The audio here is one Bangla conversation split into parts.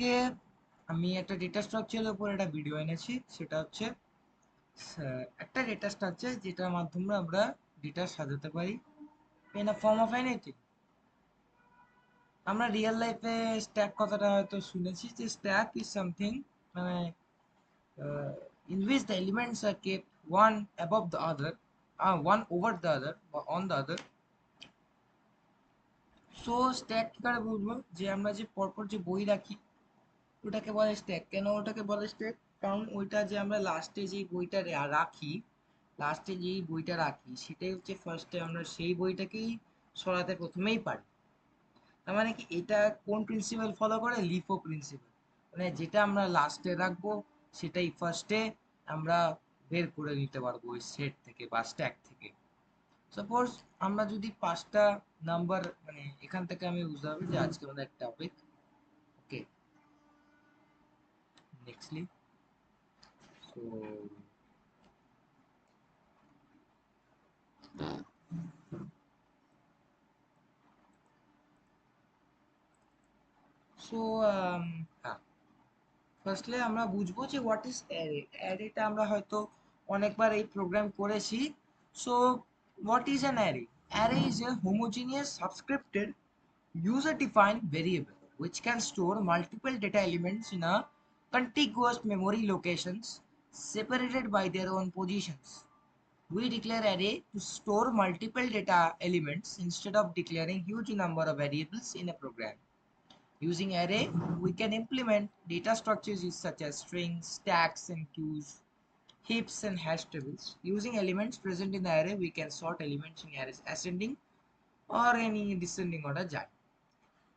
আজকে আমি একটা ডেটা স্ট্রাকচারের উপর একটা ভিডিও এনেছি। সেটা হচ্ছে একটা ডেটা স্ট্রাকচার যেটার মাধ্যমে আমরা ডেটা সাজাতে পারি in a form of anything. আমরা রিয়েল লাইফে স্ট্যাক কথাটা হয়তো শুনেছি, যে স্ট্যাক ইজ সামথিং মানে in which the elements are kept one above the other, one over the other or on the other. So stack কি করে বুঝবো? যে আমরা যে পরপর যে বই রাখি ওটাকে বলে স্ট্যাক। কেন ওটাকে বলে স্ট্যাক? কারণ ওইটা যে আমরা লাস্টে যে বইটা রাখি, লাস্টে যেই বইটা রাখি সেটাই হচ্ছে ফার্স্টে আমরা সেই বইটাকেই সরাতে প্রথমেই পারি। তার মানে কি এটা কোন প্রিন্সিপাল ফলো করে? LIFO principal. মানে যেটা আমরা লাস্টে রাখবো সেটাই ফার্স্টে আমরা বের করে নিতে পারবো ওই সেট থেকে বা স্ট্যাক থেকে। সাপোজ আমরা যদি 5টা নাম্বার, মানে এখান থেকে আমি বুঝতে পারবো যে আজকে আমাদের একটা টপিক। ওকে, নেক্সটলি সো সো হ্যাঁ, ফার্স্টলি আমরা বুঝবো যে হোয়াট ইজ অ্যারে। অ্যারেটা আমরা হয়তো অনেকবার এই প্রোগ্রাম করেছি। So what is an array? Array is a homogeneous subscripted user defined variable which can store multiple data elements in a contiguous memory locations separated by their own positions. We declare array to store multiple data elements instead of declaring huge number of variables in a program. Using array, we can implement data structures such as strings, stacks, and queues, heaps, and hash tables. Using elements present in the array, we can sort elements in arrays ascending or any descending order.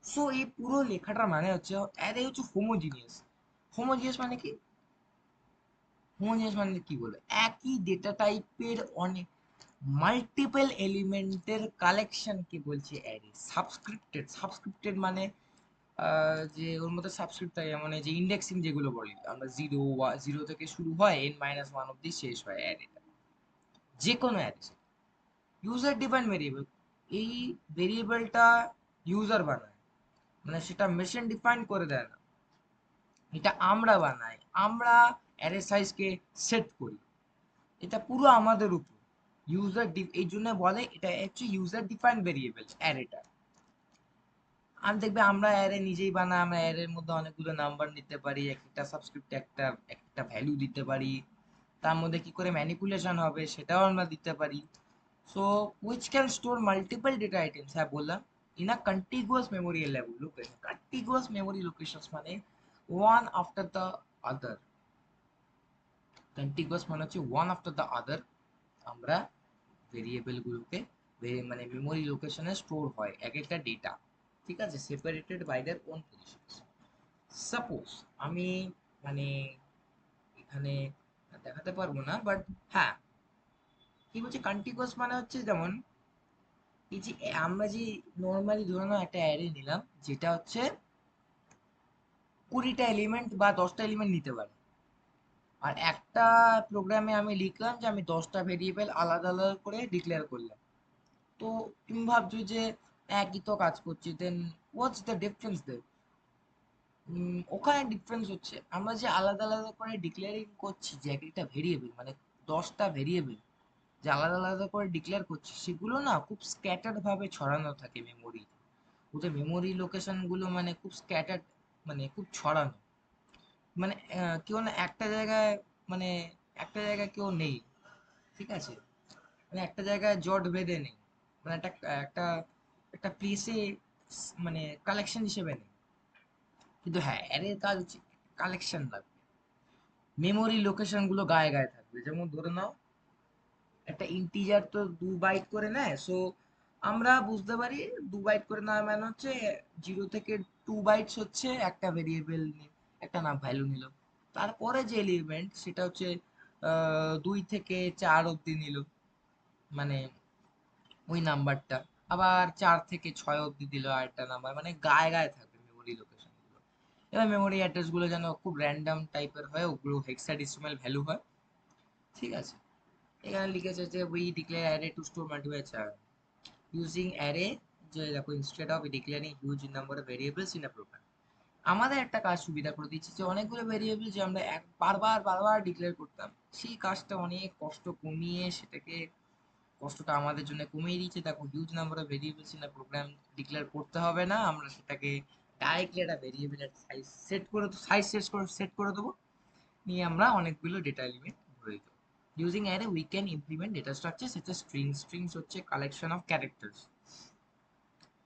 So এই পুরো লেখাটার মানে হচ্ছে অ্যারে হচ্ছে হোমোজিনিয়াস। হোমোজিনিয়াস মানে কি? হোমোজিনিয়াস মানে কি বলে? একই ডেটা টাইপের অনেক মাল্টিপল এলিমেন্টের কালেকশনকে বলছে অ্যারে। সাবস্ক্রিপ্টেড, সাবস্ক্রিপ্টেড মানে যে ওর মধ্যে সাবস্ক্রিপ্ট থাকে, মানে যে ইন্ডেক্সিং যেগুলো বলি আমরা, জিরো জিরো থেকে শুরু হয় n-1 অব্দি শেষ হয় অ্যারেটা, যে কোনো অ্যারে। ইউজার ডিফাইন ভেরিয়েবল, এই ভেরিয়েবলটা ইউজার বানায়, মানে সেটা মেশিন ডিফাইন করে দেয় না, এটা আমরা বানাই। আমরা অ্যারে সাইজকে সেট করি, এটা পুরো আমাদের উপর। এই জন্য বলে এটা হচ্ছে ইউজার ডিফাইন ভেরিয়েবল অ্যারেটা। আর দেখবে আমরা অ্যারে নিজেই বানাই, আমরা অ্যারের মধ্যে অনেকগুলো নাম্বার নিতে পারি, একটা সাবস্ক্রিপ্ট একটা একটা ভ্যালু দিতে পারি, তার মধ্যে কি করে ম্যানিপুলেশন হবে সেটাও আমরা দিতে পারি। So which can store multiple data items, হ্যাঁ বললাম, in a contiguous memory level location. Contiguous memory locations মানে one after the other. Contiguous মানে হচ্ছে ওয়ান আফটার দ্য আদার আমরা ভেরিয়েবলগুলোকে মানে মেমোরি লোকেশনে স্টোর হয় এক একটা ডেটা, ঠিক আছে, separated by their own positions. Suppose আমি মানে এখানে দেখাতে পারবো না, বাট হ্যাঁ, কি বলছি, কন্টিগুয়াস মানে হচ্ছে যেমন এই যে আমরা যে নর্মালি ধরে নাও একটা অ্যারে নিলাম যেটা হচ্ছে 20টা এলিমেন্ট বা 10টা এলিমেন্ট নিতে পারে, আর একটা প্রোগ্রামে আমি লিখলাম যে আমি 10টা ভেরিয়েবল আলাদা আলাদা করে ডিক্লেয়ার করলাম। তো তুমি ভাবছো যে একই তো কাজ করছি, দেন হোয়াটস দ্য ডিফারেন্স দে? ওখানে ডিফারেন্স হচ্ছে আমরা যে আলাদা আলাদা করে ডিক্লেয়ারিং করছি, যে এক একটা ভেরিয়েবল মানে 10টা ভেরিয়েবল যে আলাদা আলাদা করে ডিক্লেয়ার করছি, সেগুলো না খুব স্ক্যাটার্ড ভাবে ছড়ানো থাকে মেমোরি। ওদের মেমোরি লোকেশন গুলো মানে খুব স্ক্যাটার্ড, মানে খুব ছড়ানো, মানে কেউ না একটা জায়গায়, মানে একটা জায়গায় কেউ নেই, ঠিক আছে, মানে একটা জায়গায় জট বেঁধে নেই, মানে একটা একটা একটা প্লেসে মানে কালেকশন হিসেবে নেই। কিন্তু হ্যাঁ, অ্যারের কাজ হচ্ছে কালেকশন লাগবে, মেমোরি লোকেশন গুলো গায়ে গায়ে থাকবে। যেমন ধরে নাও একটা ইন্টিজার তো 2 বাইট করে নেয়, সো আমরা বুঝতে পারি 2 বাইট করে নেওয়া মানে হচ্ছে 0 থেকে 2 বাইটস হচ্ছে একটা ভেরিয়েবল, একটা নাম ভ্যালু নিল। তারপরে যে এলিমেন্ট সেটা হচ্ছে 2 থেকে 4 অব্দি নিল, মানে ওই নাম্বারটা। আবার 4 থেকে 6 অব্দি দিল আরেকটা নাম্বার, মানে গায়ে গায়ে থাকবে মেমোরি লোকেশন গুলো। এবার মেমোরি অ্যাড্রেস গুলো যেন খুব র্যান্ডম টাইপের হয়, ওগুলো হেক্সাডেসিমাল ভ্যালু হয়, ঠিক আছে। এখানে লিখেছে যে we declare array to store multiple char using array, যে দেখো instead of declaring huge number of variables in a program, আমাদের একটা কাজ সুবিধা করে দিচ্ছে যে অনেকগুলো ভেরিয়েবল যে আমরা বারবার বারবার ডিক্লেয়ার করতাম, সেই কাজটা অনেক কষ্ট কমিয়ে সেটাকে, কষ্টটা আমাদের জন্য কমিয়ে দিয়েছে। দেখো huge number of variables in program declare করতে হবে না, আমরা সেটাকে ডাইরেক্টলি একটা ভেরিয়েবলের সাইজ সেট করে দেবো, নিয়ে আমরা অনেকগুলো ডেটা এলিমেন্ট ভরে দেবো। Using array we can implement data structure সেটা স্ট্রিংস হচ্ছে কালেকশন অফ ক্যারেক্টার্স,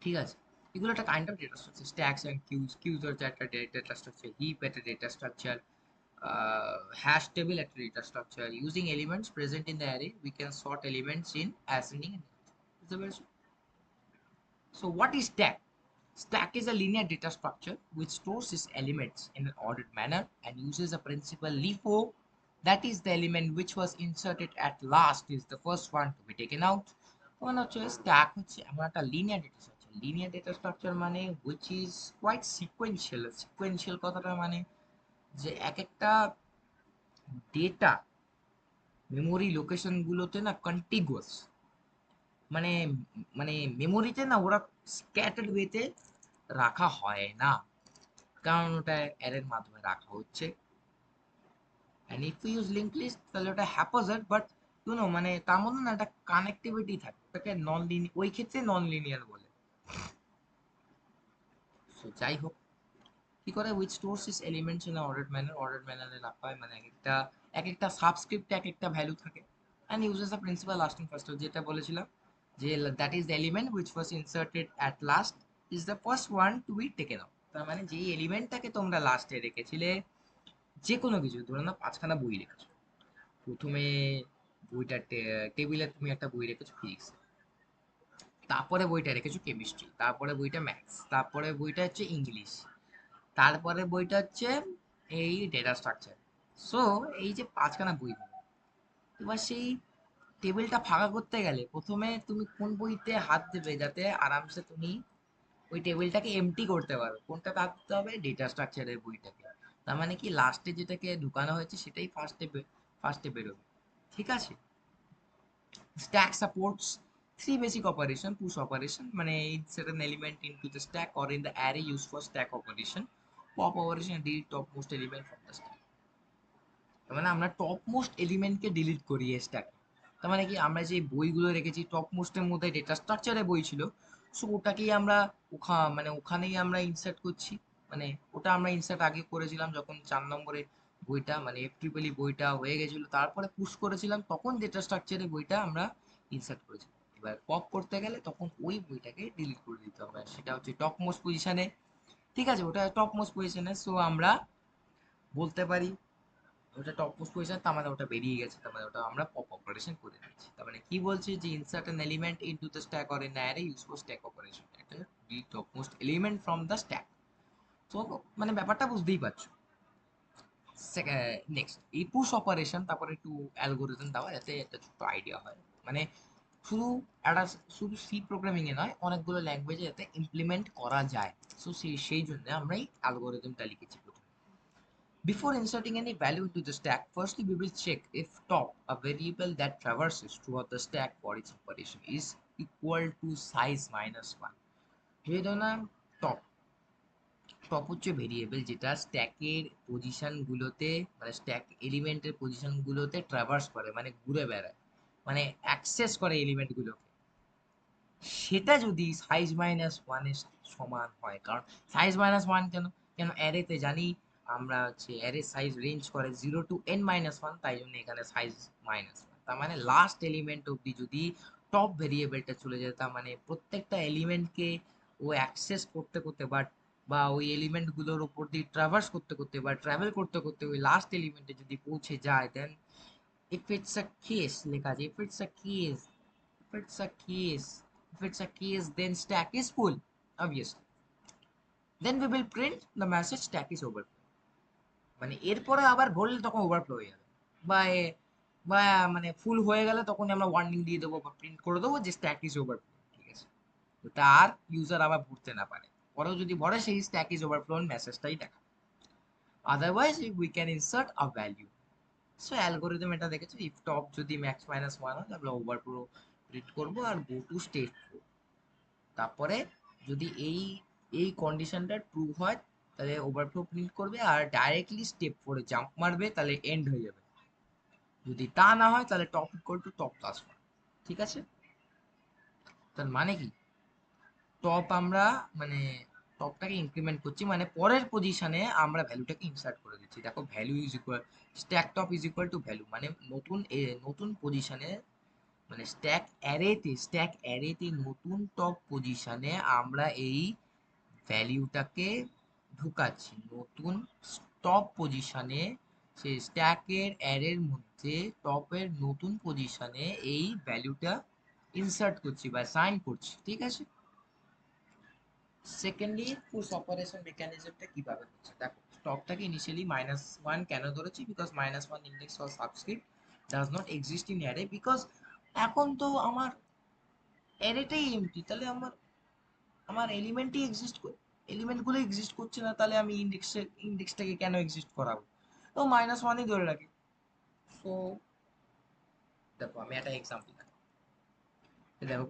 ঠিক আছে? এগুলো একটা kind of data structure. Stacks and queues হচ্ছে একটা ডেটা স্ট্রাকচার, হিপ একটা ডেটা স্ট্রাকচার, hash table একটা data structure. Using elements present in the array, we can sort elements in ascending and বুঝতে পেরেছো? So what is stack? Stack is a linear data structure which stores its elements in an ordered manner and uses a principal LIFO, that is the element which was inserted at last is the first one to be taken out. মানে হচ্ছে stack হচ্ছে এমন একটা linear data structure, linear data structure মানে which is quite sequential। sequential কথাটা মানে যে এক একটা ডেটা মেমোরি লোকেশন গুলোতে না কন্টিগুয়াস, মানে মানে মেমোরিতে না ওরা স্ক্যাটার্ড ওয়েতে রাখা হয় না, কারণ ওটা অ্যারের মাধ্যমে রাখা হচ্ছে। And if you use link list তাহলে ওটা হ্যাপোজেট, বাট মানে তার মধ্যে না একটা কানেক্টিভিটি থাকে, ওটাকে নন লিনিয়ার, ওই ক্ষেত্রে নন লিনিয়ার বলে। সো যাই হোক, কি করে which stores is elements in ordered ম্যানারে রাখা হয়, মানে এক একটা সাবস্ক্রিপ্টে এক একটা ভ্যালু থাকে। And uses the principle last and first, যেটা বলেছিলাম যে that is the element which was inserted at last is the first one to be taken out. তার মানে যেই এলিমেন্টটাকে তোমরা লাস্টে রেখেছিলে, যে কোনো কিছু ধরো না, পাঁচখানা বই রেখেছো, প্রথমে বইটা টেবিলে তুমি একটা বই রেখেছো ফিজিক্স, তারপরে বইটা রেখেছো কেমিস্ট্রি, তারপরে বইটা ম্যাথস, তারপরে বইটা হচ্ছে ইংলিশ, তারপরে বইটা হচ্ছে এই ডেটা স্ট্রাকচার। সো এই যে পাঁচখানা বই হলো, এবার সেই টেবিলটা ফাঁকা করতে গেলে প্রথমে তুমি কোন বইতে হাত দেবে যাতে আরামসে তুমি ওই টেবিলটাকে এমটি করতে পারো, কোনটা হাত দিতে হবে? ডেটা স্ট্রাকচারের বইটাকে। তার মানে কি লাস্টে যেটাকে ঢুকানো হয়েছে সেটাই ফার্স্টে বেরোবে, ঠিক আছে? Stack supports three basic operation: push operation, মানে insert an element into the stack or in the array used for stack operation; pop operation, delete topmost element from the stack। তার মানে আমরা টপ মোস্ট এলিমেন্টকে ডিলিট করি স্ট্যাক। তার মানে কি আমরা যে বইগুলো রেখেছি টপ মোস্টের মধ্যে ডেটা স্ট্রাকচারে বই ছিল, সো ওটাকেই আমরা ওখানেই আমরা ইনসার্ট করছি। মানে ওটা আমরা ইনসার্ট আগে করেছিলাম যখন 4 নম্বরে বইটা মানে এফ ট্রিপল বইটা হয়ে গেছিল, তারপরে পুশ করেছিলাম, তখন ডেটা স্ট্রাকচারে বইটা আমরা ইনসার্ট করেছিলাম। এবার পপ করতে গেলে তখন ওই বইটাকে ডিলিট করে দিতে হবে, সেটা হচ্ছে টপ মোস্ট পজিশনে, ঠিক আছে? ওটা টপ মোস্ট পজিশনে, সো আমরা বলতে পারি ওটা টপ মোস্ট পজিশন, তার মানে ওটা বেরিয়ে গেছে, তার মানে ওটা আমরা পপ অপারেশন করে দিচ্ছি। তার মানে কি বলছে যে insert an element into the stack or in array use for stack operation, এটা the top most element from the stack. তো মানে ব্যাপারটা বুঝতেই পারছো। নেক্সট এই পুশ অপারেশন, তারপরে একটু অ্যালগোরিদম দেওয়া যাতে একটা ছোট্ট আইডিয়া হয়। মানে শুধু একটা, শুধু সি প্রোগ্রামিং এ নয়, অনেকগুলো ল্যাঙ্গুয়েজে যাতে ইমপ্লিমেন্ট করা যায়, সো সেই জন্য আমরা এই অ্যালগোরিদমটা লিখেছি। Before inserting any value into the stack, firstly we will check if top, a variable that traverses throughout the stack for its operation, is equal to size minus 1. যদি ধরো না টপ, টপ হচ্ছে ভেরিয়েবল যেটা স্ট্যাকের পজিশন গুলোতে, মানে স্ট্যাক এলিমেন্টের পজিশন গুলোতে ট্রাভার্স করে, মানে ঘুরে বেড়ায়, মানে অ্যাক্সেস করে এলিমেন্ট গুলোকে। সেটা যদি সাইজ মাইনাস ওয়ানের সমান হয়, কারণ সাইজ মাইনাস ওয়ান কেন, কেন অ্যারেতে জানি আমরা হচ্ছে অ্যারে সাইজ রেঞ্জ করে 0 to n-1, তাই জন্য এখানে সাইজ মাইনাস ওয়ান। তার মানে লাস্ট এলিমেন্ট অব্দি যদি টপ ভেরিয়েবলটা চলে যায়, তার মানে প্রত্যেকটা এলিমেন্টকে ও অ্যাক্সেস করতে করতে বা ওই এলিমেন্ট গুলোর উপর দিয়ে ট্রাভার্স করতে করতে বা ট্রাভেল করতে করতে ওই লাস্ট এলিমেন্টে যদি পৌঁছে যায়, দেন if it's a case লেখা আছে, if it's a case if it's a case then stack is full, obviously, then we will print the message stack is overflow। মানে এরপরে আবার ভরলে তখন ওভারফ্লো হয়ে যাবে, বা বা মানে ফুল হয়ে গেলে তখন আমরা ওয়ার্নিং দিয়ে দেবো বা প্রিন্ট করে দেবো যে স্ট্যাক ইজ ওভারফ্লো, ঠিক আছে? তো তার ইউজার আবার ভরতে না পারে, পরেও যদি ভরে সেই স্ট্যাক ইজ ওভারফ্লো মেসেজটাই দেখা। Otherwise we can insert a value. So algorithm এটা দেখেছো, ইফ টপ যদি ম্যাক্স মাইনাস ওয়ান হয় তাহলে ওভারফ্লো প্রিন্ট করবো আর গো টু স্টেট। তারপরে যদি এই এই কন্ডিশনটা ট্রু হয়, তাহলে ওভারফ্লো প্রিন্ট করবে আর ডাইরেক্টলি স্টেপ 4 জাম্প মারবে, তাহলে এন্ড হয়ে যাবে। যদি তা না হয় তাহলে top equal to top plus 1। ঠিক আছে, তার মানে কি, টপ আমরা মানে টপটাকে ইনক্রিমেন্ট করছি, মানে পরের পজিশনে আমরা ভ্যালুটাকে ইনসার্ট করে দিচ্ছি। দেখো value is equal, stack top is equal to value, মানে নতুন পজিশনে, মানে স্ট্যাক অ্যারেতে নতুন টপ পজিশনে আমরা এই ভ্যালুটাকে ঢুকাচ্ছি। নতুন টপ পজিশনে, সেই স্ট্যাকের অ্যারের মধ্যে টপের নতুন পজিশনে এই ভ্যালুটা ইনসার্ট করছি বা সাইন করছি। ঠিক আছে, সেকেন্ডলি পুশ অপারেশন মেকানিজমটা কিভাবে হচ্ছে দেখো। স্টকটাকে ইনিশিয়ালি -1 কেন ধরেছি, because -1 index or subscript does not exist in array, because এখন তো আমার অ্যারেটাই এমটি, তাহলে আমার আমার এলিমেন্টই এলিমেন্টগুলো এক্সিস্ট করছে না, তাহলে আমি ইন্ডেক্সটাকে কেন এক্সিস্ট করাবো? তো -1ই ধরে রাখি। সো দেখো আমি একটা এক্সাম্পল দেখো,